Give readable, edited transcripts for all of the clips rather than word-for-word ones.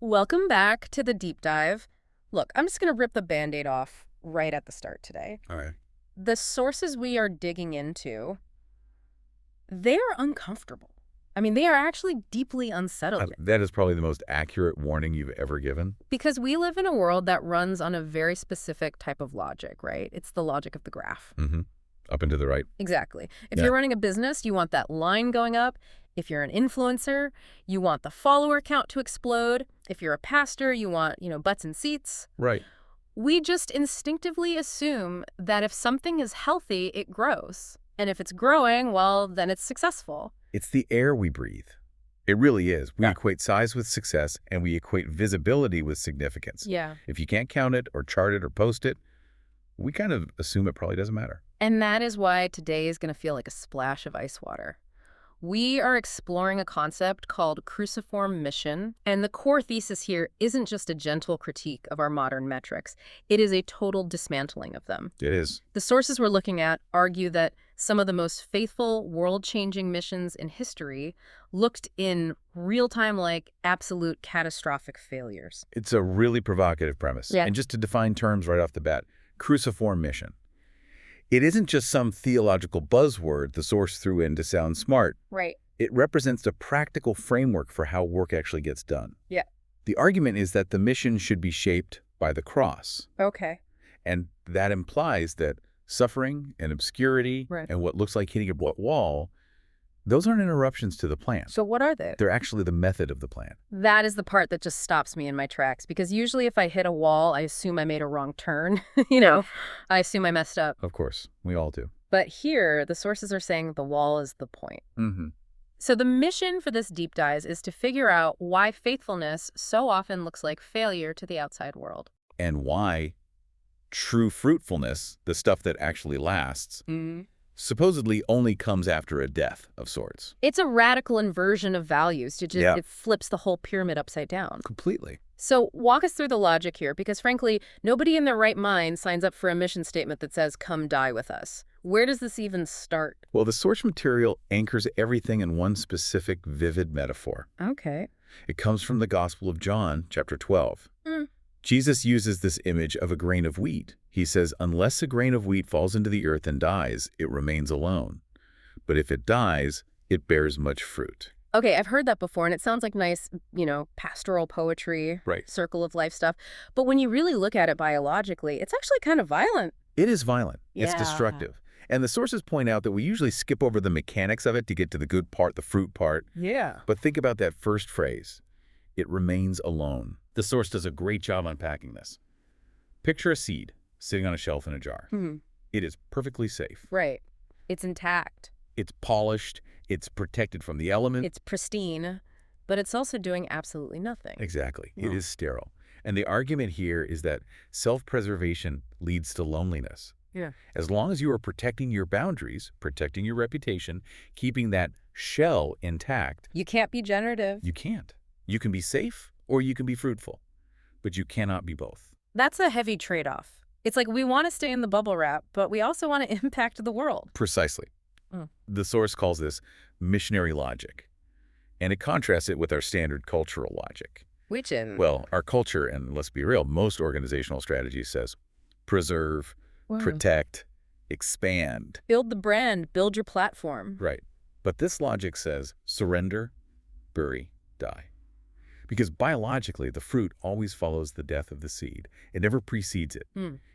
Welcome back to the deep dive. Look, I'm just going to rip the Band-Aid off right at the start today. All right. The sources we are digging into, they are uncomfortable. I mean, they are actually deeply unsettling. That is probably the most accurate warning you've ever given. Because we live in a world that runs on a very specific type of logic, right? It's the logic of the graph. Mm-hmm. Up and to the right. Exactly. If Yeah. you're running a business, you want that line going up. If you're an influencer, you want the follower count to explode. If you're a pastor, you want, butts and seats. Right. We just instinctively assume that if something is healthy, it grows. And if it's growing, well, then it's successful. It's the air we breathe. It really is. We Yeah. equate size with success, and we equate visibility with significance. Yeah. If you can't count it or chart it or post it, we kind of assume it probably doesn't matter. And that is why today is going to feel like a splash of ice water. We are exploring a concept called Cruciform mission, and the core thesis here isn't just a gentle critique of our modern metrics. It is a total dismantling of them. It is. The sources we're looking at argue that some of the most faithful, world-changing missions in history looked in real-time like absolute catastrophic failures. It's a really provocative premise. Yeah. And just to define terms right off the bat, cruciform mission. It isn't just some theological buzzword the source threw in to sound smart. Right. It represents a practical framework for how work actually gets done. Yeah. The argument is that the mission should be shaped by the cross. Okay. And that implies that suffering and obscurity Right. and what looks like hitting a wall, those aren't interruptions to the plan. So what are they? They're actually the method of the plan. That is the part that just stops me in my tracks, because usually if I hit a wall, I assume I made a wrong turn. I assume I messed up. Of course, we all do. But here, the sources are saying the wall is the point. Mm-hmm. So the mission for this deep dive is to figure out why faithfulness so often looks like failure to the outside world. And why true fruitfulness, the stuff that actually lasts, supposedly only comes after a death of sorts. It's a radical inversion of values. Yeah. It flips the whole pyramid upside down. Completely. So walk us through the logic here, because frankly, nobody in their right mind signs up for a mission statement that says, come die with us. Where does this even start? Well, the source material anchors everything in one specific vivid metaphor. Okay. It comes from the Gospel of John, chapter 12. Mm. Jesus uses this image of a grain of wheat. He says, unless a grain of wheat falls into the earth and dies, it remains alone. But if it dies, it bears much fruit. Okay, I've heard that before, and it sounds like nice, pastoral poetry, Right. circle of life stuff. But when you really look at it biologically, it's actually kind of violent. It is violent. It's Yeah. destructive. And the sources point out that we usually skip over the mechanics of it to get to the good part, the fruit part. Yeah. But think about that first phrase. It remains alone. The source does a great job unpacking this. Picture a seed sitting on a shelf in a jar. It is perfectly safe. Right. It's intact. It's polished. It's protected from the elements. It's pristine, but it's also doing absolutely nothing. Exactly. No. It is sterile. And the argument here is that self-preservation leads to loneliness. Yeah. As long as you are protecting your boundaries, protecting your reputation, keeping that shell intact, You can't be generative. you can't. You can be safe or you can be fruitful, but you cannot be both. That's a heavy trade-off. It's like we want to stay in the bubble wrap, but we also want to impact the world. Precisely. Mm. The source calls this missionary logic, and it contrasts it with our standard cultural logic. Which in? Well, our culture, and let's be real, most organizational strategies says preserve, protect, expand. Build the brand, build your platform. Right. But this logic says surrender, bury, die. Because biologically, the fruit always follows the death of the seed. It never precedes it.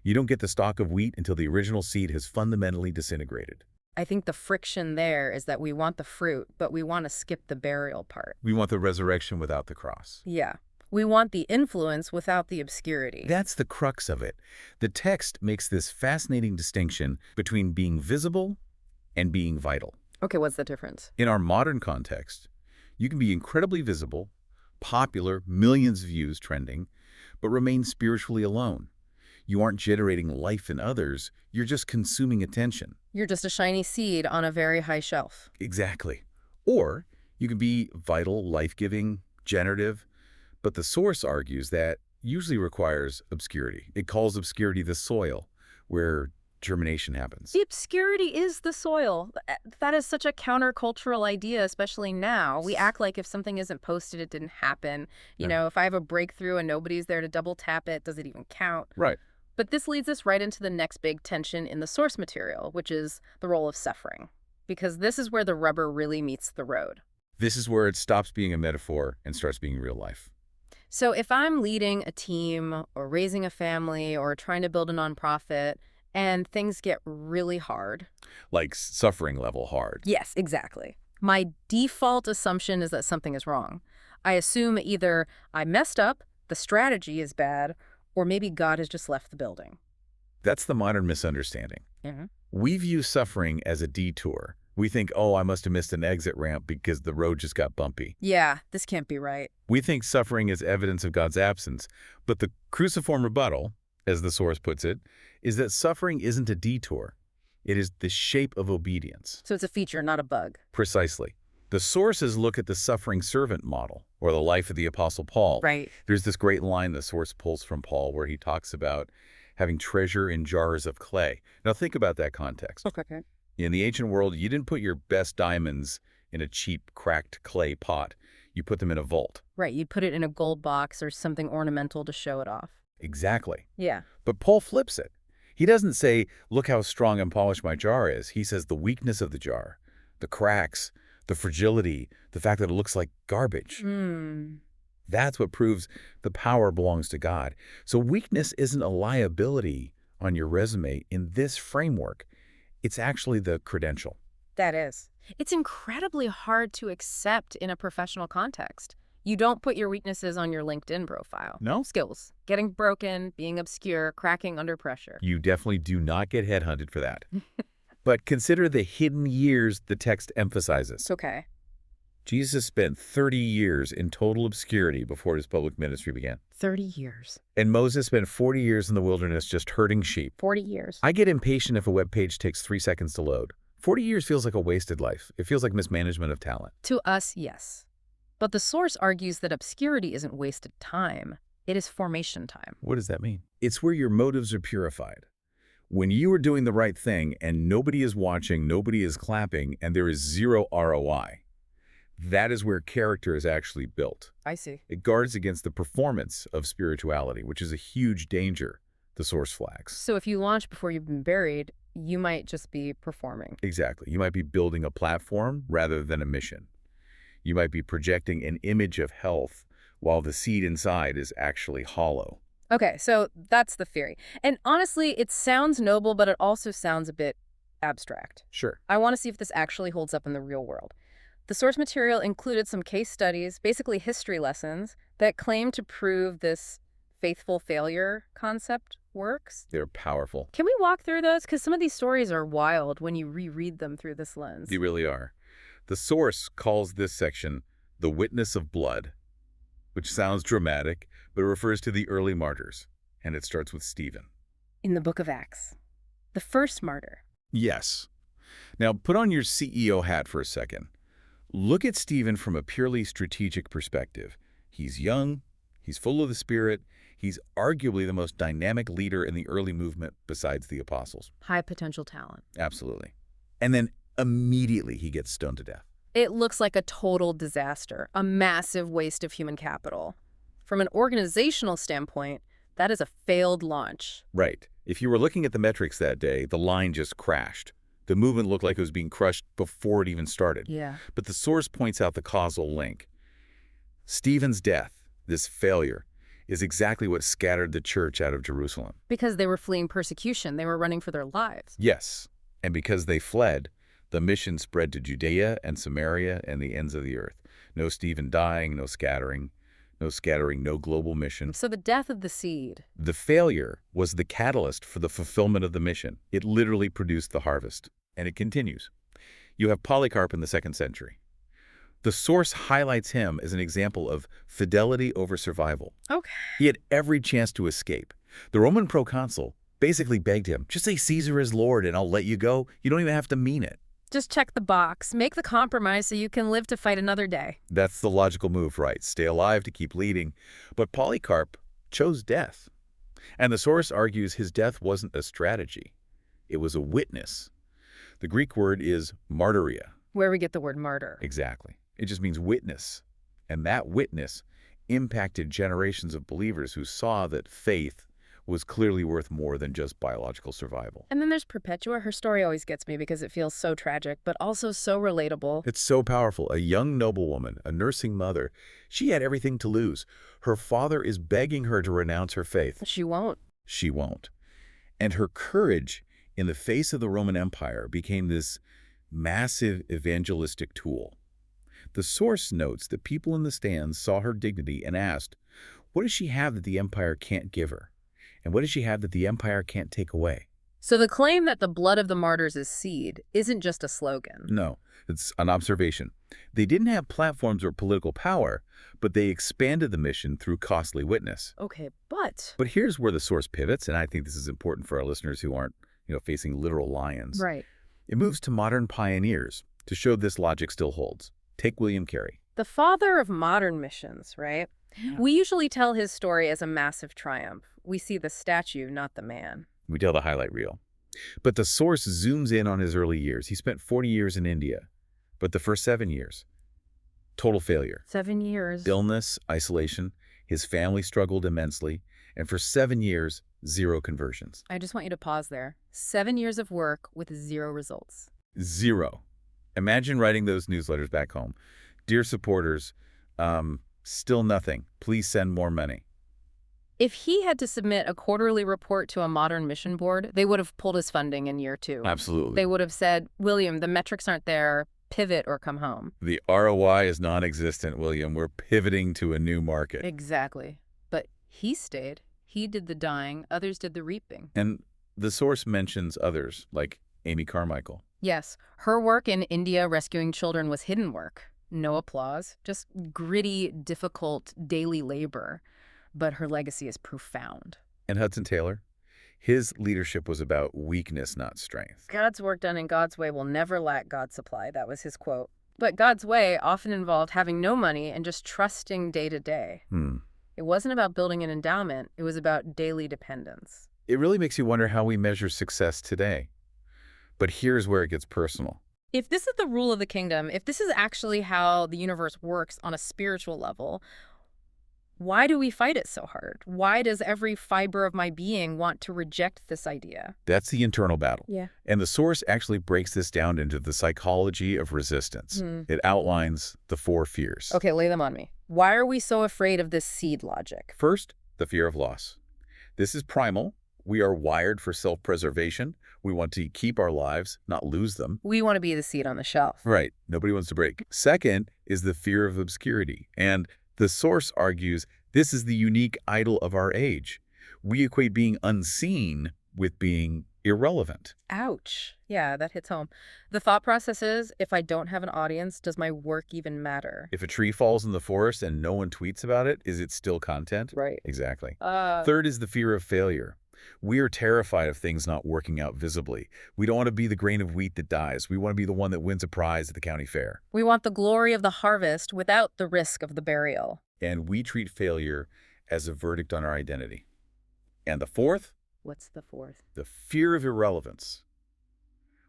You don't get the stalk of wheat until the original seed has fundamentally disintegrated. I think the friction there is that we want the fruit, but we want to skip the burial part. We want the resurrection without the cross. Yeah. We want the influence without the obscurity. That's the crux of it. The text makes this fascinating distinction between being visible and being vital. Okay, what's the difference? In our modern context, you can be incredibly visible, popular, millions of views trending, but remain spiritually alone. You aren't generating life in others, you're just consuming attention. You're just a shiny seed on a very high shelf. Exactly. Or you can be vital, life-giving, generative, but the source argues that usually requires obscurity. It calls obscurity the soil, where germination happens. The obscurity is the soil. That is such a countercultural idea, especially now. We act like if something isn't posted, it didn't happen. If I have a breakthrough and nobody's there to double tap it, does it even count? Right. But this leads us right into the next big tension in the source material, which is the role of suffering. Because this is where the rubber really meets the road. This is where it stops being a metaphor and starts being real life. So if I'm leading a team or raising a family or trying to build a nonprofit and things get really hard. Like suffering level hard. Yes, exactly. My default assumption is that something is wrong. I assume either I messed up, the strategy is bad, or maybe God has just left the building. That's the modern misunderstanding. Mm-hmm. We view suffering as a detour. We think, oh, I must have missed an exit ramp because the road just got bumpy. Yeah, this can't be right. We think suffering is evidence of God's absence. But the cruciform rebuttal, as the source puts it, is that suffering isn't a detour. It is the shape of obedience. So it's a feature, not a bug. Precisely. The sources look at the suffering servant model, or the life of the Apostle Paul. Right. There's this great line the source pulls from Paul where he talks about having treasure in jars of clay. Now think about that context. Okay. In the ancient world, you didn't put your best diamonds in a cheap, cracked clay pot. You put them in a vault. Right, you'd put it in a gold box or something ornamental to show it off. Exactly. Yeah. But Paul flips it. He doesn't say, look how strong and polished my jar is. He says the weakness of the jar, the cracks, the fragility, the fact that it looks like garbage. That's what proves the power belongs to God. So weakness isn't a liability on your resume in this framework. It's actually the credential. That is. It's incredibly hard to accept in a professional context. You don't put your weaknesses on your LinkedIn profile. No? Skills. Getting broken, being obscure, cracking under pressure. You definitely do not get headhunted for that. But consider the hidden years the text emphasizes. Okay. Jesus spent 30 years in total obscurity before his public ministry began. 30 years. And Moses spent 40 years in the wilderness just herding sheep. 40 years. I get impatient if a web page takes 3 seconds to load. 40 years feels like a wasted life. It feels like mismanagement of talent. To us, yes. But the source argues that obscurity isn't wasted time. It is formation time. What does that mean? It's where your motives are purified. When you are doing the right thing and nobody is watching, nobody is clapping, and there is zero ROI, that is where character is actually built. I see. It guards against the performance of spirituality, which is a huge danger, the source flags. So if you launch before you've been buried, you might just be performing. Exactly. You might be building a platform rather than a mission. You might be projecting an image of health while the seed inside is actually hollow. Okay, so that's the theory. And honestly, it sounds noble, but it also sounds a bit abstract. Sure. I want to see if this actually holds up in the real world. The source material included some case studies, basically history lessons, that claim to prove this faithful failure concept works. They're powerful. Can we walk through those? Because some of these stories are wild when you reread them through this lens. They really are. The source calls this section the witness of blood, which sounds dramatic, but it refers to the early martyrs, and it starts with Stephen. In the book of Acts, the first martyr. Yes. Now, put on your CEO hat for a second. Look at Stephen from a purely strategic perspective. He's young, he's full of the Spirit, he's arguably the most dynamic leader in the early movement besides the apostles. High potential talent. Absolutely. And then immediately he gets stoned to death. It looks like a total disaster, a massive waste of human capital. From an organizational standpoint, that is a failed launch. Right. If you were looking at the metrics that day, the line just crashed. The movement looked like it was being crushed before it even started. Yeah. But the source points out the causal link. Stephen's death, this failure, is exactly what scattered the church out of Jerusalem. Because they were fleeing persecution. They were running for their lives. Yes. And because they fled, the mission spread to Judea and Samaria and the ends of the earth. No Stephen dying, no scattering, no global mission. So the death of the seed. The failure was the catalyst for the fulfillment of the mission. It literally produced the harvest. And it continues. You have Polycarp in the 2nd century. The source highlights him as an example of fidelity over survival. Okay. He had every chance to escape. The Roman proconsul basically begged him, just say Caesar is Lord and I'll let you go. You don't even have to mean it. Just check the box. Make the compromise so you can live to fight another day. That's the logical move, right? Stay alive to keep leading. But Polycarp chose death. And the source argues his death wasn't a strategy. It was a witness. The Greek word is martyria. Where we get the word martyr. Exactly. It just means witness. And that witness impacted generations of believers who saw that faith was clearly worth more than just biological survival. And then there's Perpetua. Her story always gets me because it feels so tragic, but also so relatable. It's so powerful. A young noblewoman, a nursing mother, she had everything to lose. Her father is begging her to renounce her faith. She won't. She won't. And her courage in the face of the Roman Empire became this massive evangelistic tool. The source notes that people in the stands saw her dignity and asked, what does she have that the empire can't give her? And what does she have that the empire can't take away? So the claim that the blood of the martyrs is seed isn't just a slogan. No, it's an observation. They didn't have platforms or political power, but they expanded the mission through costly witness. Okay, but... But here's where the source pivots, and I think this is important for our listeners who aren't, facing literal lions. Right. It moves to modern pioneers to show this logic still holds. Take William Carey. The father of modern missions, right? Yeah. We usually tell his story as a massive triumph. We see the statue, not the man. We tell the highlight reel. But the source zooms in on his early years. He spent 40 years in India, but the first 7 years, total failure. 7 years. Illness, isolation. His family struggled immensely. And for 7 years, 0 conversions. I just want you to pause there. 7 years of work with 0 results. 0. Imagine writing those newsletters back home. Dear supporters, still nothing. Please send more money. If he had to submit a quarterly report to a modern mission board, they would have pulled his funding in year 2. Absolutely. They would have said, William, the metrics aren't there. Pivot or come home. The ROI is non-existent, William. We're pivoting to a new market. Exactly. But he stayed. He did the dying. Others did the reaping. And the source mentions others, like Amy Carmichael. Yes. Her work in India rescuing children was hidden work. No applause. Just gritty, difficult daily labor. But her legacy is profound. And Hudson Taylor? His leadership was about weakness, not strength. God's work done in God's way will never lack God's supply. That was his quote. But God's way often involved having no money and just trusting day to day. It wasn't about building an endowment. It was about daily dependence. It really makes you wonder how we measure success today. But here's where it gets personal. If this is the rule of the kingdom, if this is actually how the universe works on a spiritual level, why do we fight it so hard? Why does every fiber of my being want to reject this idea? That's the internal battle. Yeah. And the source actually breaks this down into the psychology of resistance. It outlines the 4 fears. Okay, lay them on me. Why are we so afraid of this seed logic? First, the fear of loss. This is primal. We are wired for self-preservation. We want to keep our lives, not lose them. We want to be the seed on the shelf. Right. Nobody wants to break. Second is the fear of obscurity. And the source argues this is the unique idol of our age. We equate being unseen with being irrelevant. Ouch. Yeah, that hits home. The thought process is, if I don't have an audience, does my work even matter? If a tree falls in the forest and no one tweets about it, is it still content? Right. Exactly. Third is the fear of failure. We are terrified of things not working out visibly. We don't want to be the grain of wheat that dies. We want to be the one that wins a prize at the county fair. We want the glory of the harvest without the risk of the burial. And we treat failure as a verdict on our identity. And the fourth? What's the fourth? The fear of irrelevance.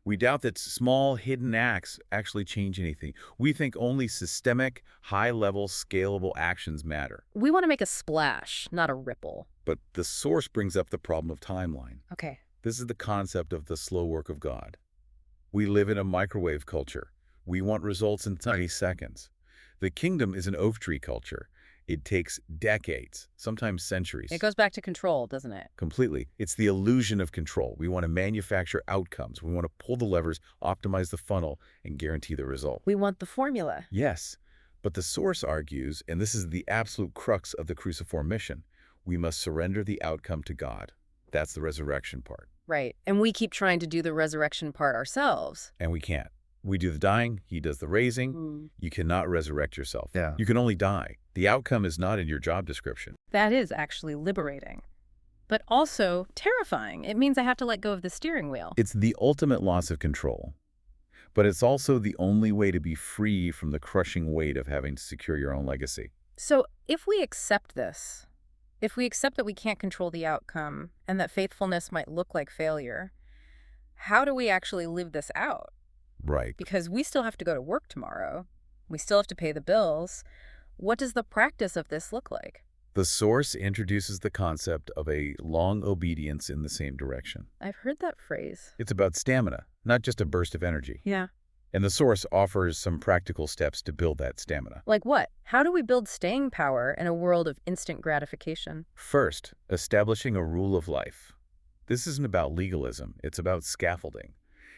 We doubt that small, hidden acts actually change anything. We think only systemic, high-level, scalable actions matter. We want to make a splash, not a ripple. But the source brings up the problem of timeline. Okay. This is the concept of the slow work of God. We live in a microwave culture. We want results in 30 seconds. The kingdom is an oak tree culture. It takes decades, sometimes centuries. It goes back to control, doesn't it? Completely. It's the illusion of control. We want to manufacture outcomes. We want to pull the levers, optimize the funnel, and guarantee the result. We want the formula. Yes, but the source argues, and this is the absolute crux of the Cruciform mission, we must surrender the outcome to God. That's the resurrection part. Right. And we keep trying to do the resurrection part ourselves. And we can't. We do the dying, he does the raising. You cannot resurrect yourself. Yeah. You can only die. The outcome is not in your job description. That is actually liberating, but also terrifying. It means I have to let go of the steering wheel. It's the ultimate loss of control, but it's also the only way to be free from the crushing weight of having to secure your own legacy. So if we accept this, if we accept that we can't control the outcome and that faithfulness might look like failure, how do we actually live this out? Right. Because we still have to go to work tomorrow. We still have to pay the bills. What does the practice of this look like? The source introduces the concept of a long obedience in the same direction. I've heard that phrase. It's about stamina, not just a burst of energy. Yeah. And the source offers some practical steps to build that stamina. Like what? How do we build staying power in a world of instant gratification? First, establishing a rule of life. This isn't about legalism, it's about scaffolding.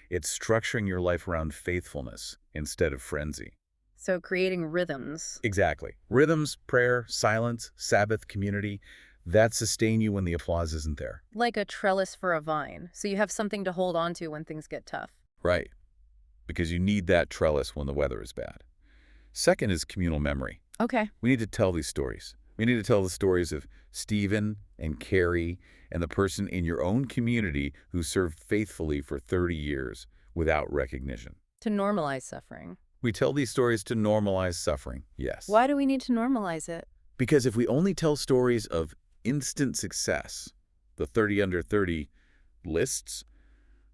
It's structuring your life around faithfulness instead of frenzy. So creating rhythms. Exactly. Rhythms, prayer, silence, Sabbath, community, that sustain you when the applause isn't there. Like a trellis for a vine, so you have something to hold on to when things get tough. Right. Because you need that trellis when the weather is bad. Second is communal memory. Okay. We need to tell these stories. We need to tell the stories of Stephen and Carey and the person in your own community who served faithfully for 30 years without recognition. To normalize suffering. We tell these stories to normalize suffering, yes. Why do we need to normalize it? Because if we only tell stories of instant success, the 30 under 30 lists,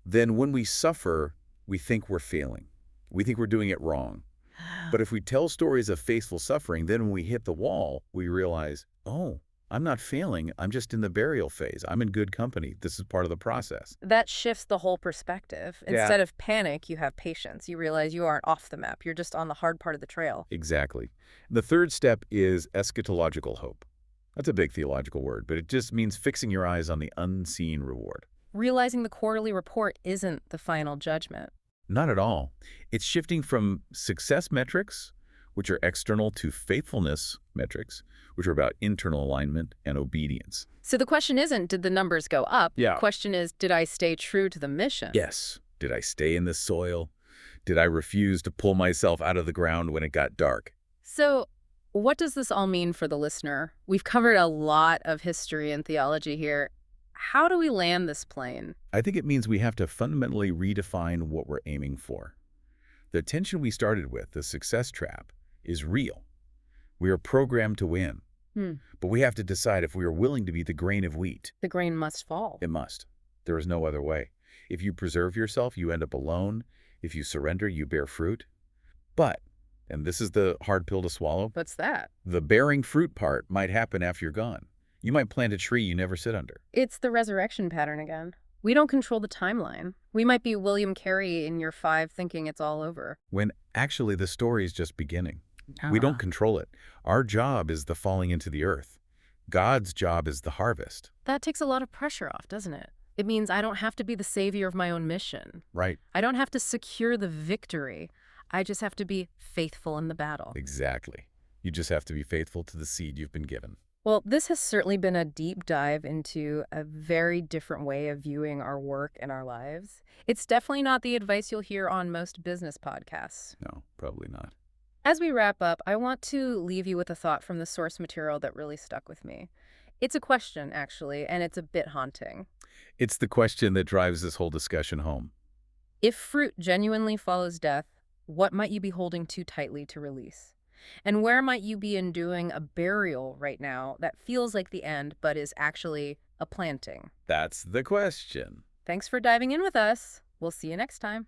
then when we suffer, we think we're failing. We think we're doing it wrong. But if we tell stories of faithful suffering, then when we hit the wall, we realize, oh, I'm not failing. I'm just in the burial phase. I'm in good company. This is part of the process. That shifts the whole perspective. Yeah. Instead of panic, you have patience. You realize you aren't off the map. You're just on the hard part of the trail. Exactly. The third step is eschatological hope. That's a big theological word, but it just means fixing your eyes on the unseen reward. Realizing the quarterly report isn't the final judgment. Not at all. It's shifting from success metrics, which are external, to faithfulness metrics, which are about internal alignment and obedience. So the question isn't, did the numbers go up? Yeah. The question is, did I stay true to the mission? Yes. Did I stay in the soil? Did I refuse to pull myself out of the ground when it got dark? So what does this all mean for the listener? We've covered a lot of history and theology here. How do we land this plane? I think it means we have to fundamentally redefine what we're aiming for. The tension we started with, the success trap, is real. We are programmed to win. But we have to decide if we are willing to be the grain of wheat. The grain must fall. It must. There is no other way. If you preserve yourself, you end up alone. If you surrender, you bear fruit. But, and this is the hard pill to swallow, What's that? the bearing fruit part might happen after you're gone. You might plant a tree you never sit under. It's the resurrection pattern again. We don't control the timeline. We might be William Carey in year 5 thinking it's all over. When actually the story is just beginning. We don't control it. Our job is the falling into the earth. God's job is the harvest. That takes a lot of pressure off, doesn't it? It means I don't have to be the savior of my own mission. Right. I don't have to secure the victory. I just have to be faithful in the battle. Exactly. You just have to be faithful to the seed you've been given. Well, this has certainly been a deep dive into a very different way of viewing our work and our lives. It's definitely not the advice you'll hear on most business podcasts. No, probably not. As we wrap up, I want to leave you with a thought from the source material that really stuck with me. It's a question, actually, and it's a bit haunting. It's the question that drives this whole discussion home. If fruit genuinely follows death, what might you be holding too tightly to release? And where might you be enduring a burial right now that feels like the end but is actually a planting? That's the question. Thanks for diving in with us. We'll see you next time.